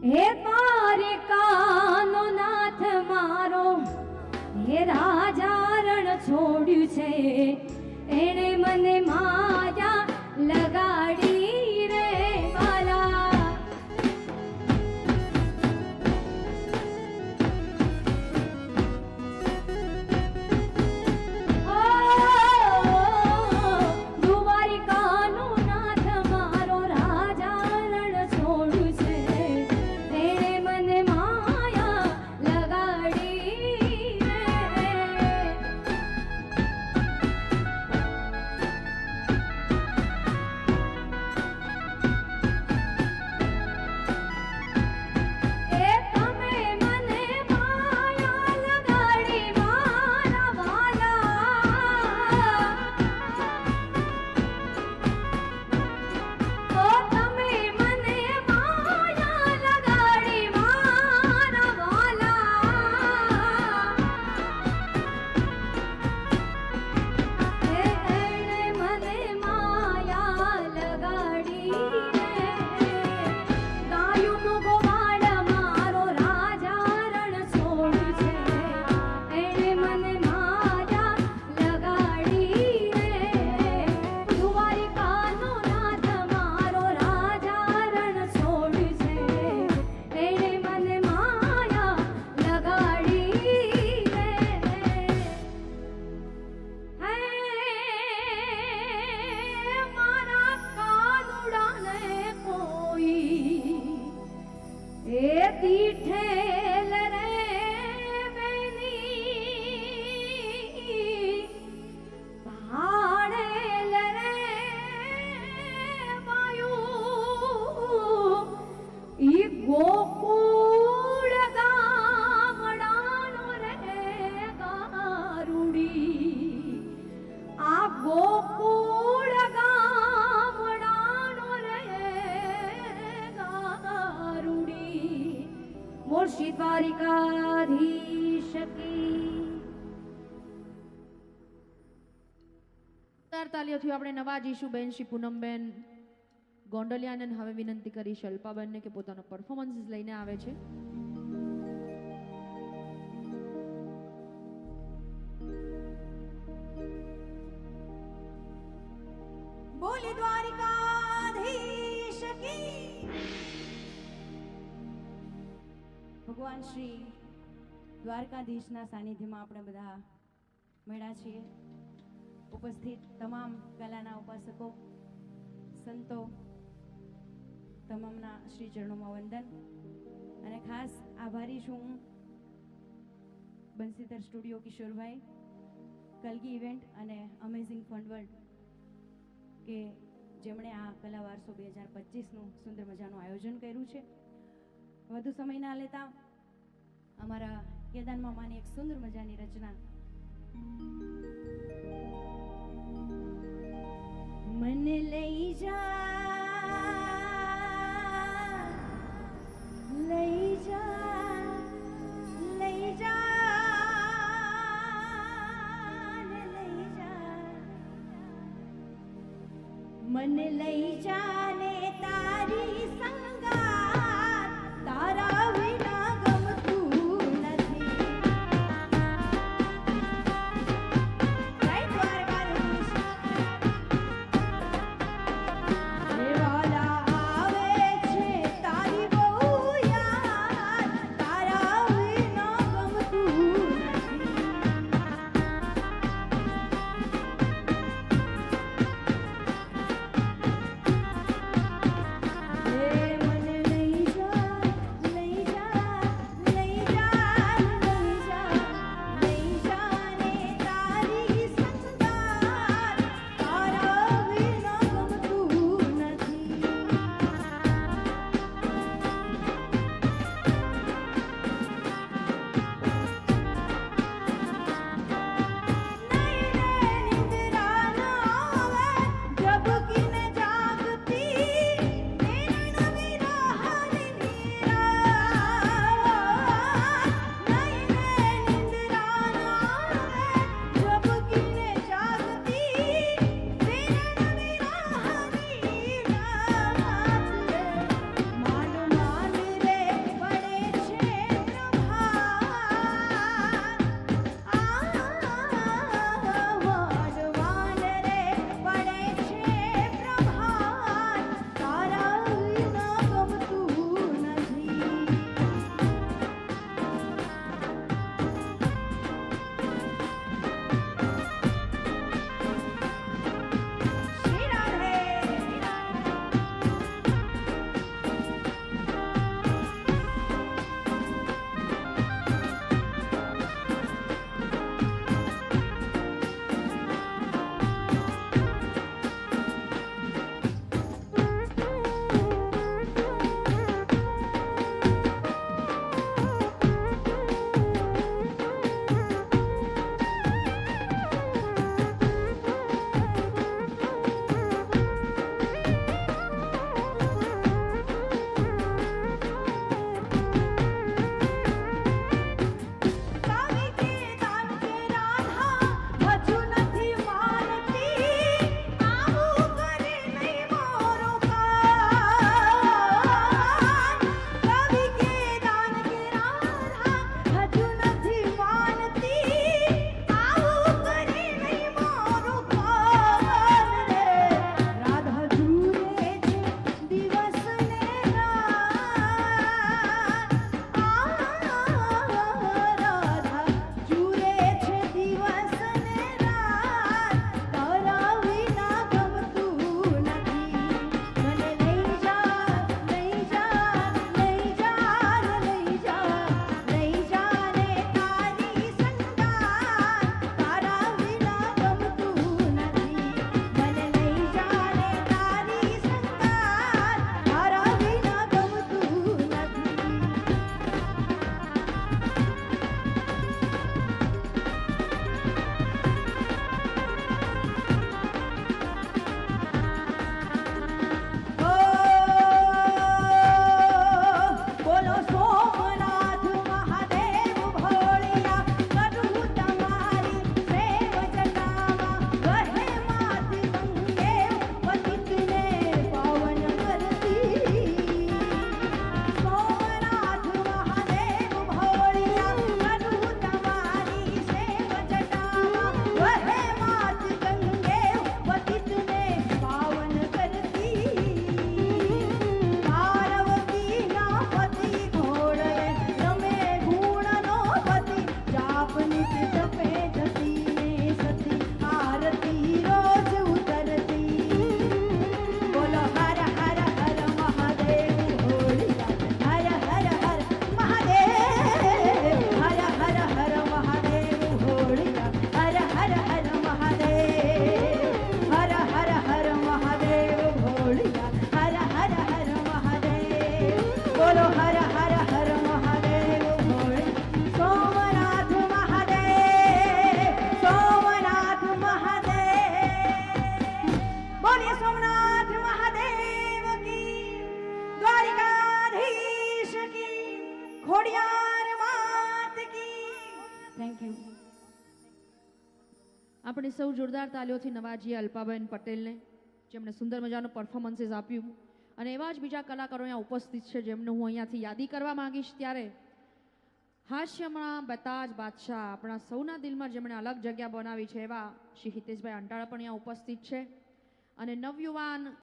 હે દ્વારિકાનો નાથ મારો, હે રાજા રણ છોડ્યું છે, એણે મને માયા લગાડી રે વાલા. શ્રી દ્વારિકાધીશ કી. તાલીઓથી આપણે નવાજીશું બેન શ્રી પૂનમબેન ગોંડલિયાને. હવે વિનંતી કરી શલ્પાબેનને કે પોતાનો પરફોર્મન્સીસ લઈને આવે છે. બોલે દ્વારિકાધીશ કી. ભગવાન શ્રી દ્વારકાધીશના સાનિધ્યમાં આપણે બધા મળ્યા છીએ. ઉપસ્થિત તમામ કલાના ઉપાસકો, સંતો, તમામના શ્રી ચરણોમાં વંદન. અને ખાસ આભારી છું હું બંસીધર સ્ટુડિયો કિશોરભાઈ, કલગી ઇવેન્ટ અને અમેઝિંગ ફંડ વર્લ્ડ કે જેમણે આ કલા વારસો 2025નું સુંદર મજાનું આયોજન કર્યું છે. વધુ સમય ના લેતા અમારા કેદાન મામાની એક સુંદર મજાની રચના મને લઈ જા, લઈ જા, લઈ જા, લઈ જા, મને લઈ જા ને તારી સંગાત, તારા વિના ગમતું નથી. જય દ્વારકાધીશ. દેવાલા આવે છે તારી બહુ યાદ, તારા વિના ગમતું નથી. આપણે સૌ જોરદાર તાલીઓથી નવાજીએ અલ્પાબેન પટેલને, જેમણે સુંદર મજાનું પરફોર્મન્સીસ આપ્યું. અને એવા જ બીજા કલાકારો અહીંયા ઉપસ્થિત છે જેમનું હું અહીંયાથી યાદી કરવા માંગીશ. ત્યારે હાસ્યમાં બેતાજ બાદશાહ, આપણા સૌના દિલમાં જેમણે અલગ જગ્યા બનાવી છે એવા શ્રી હિતેશભાઈ અંટાળા પણ અહીંયા ઉપસ્થિત છે. અને નવયુવાન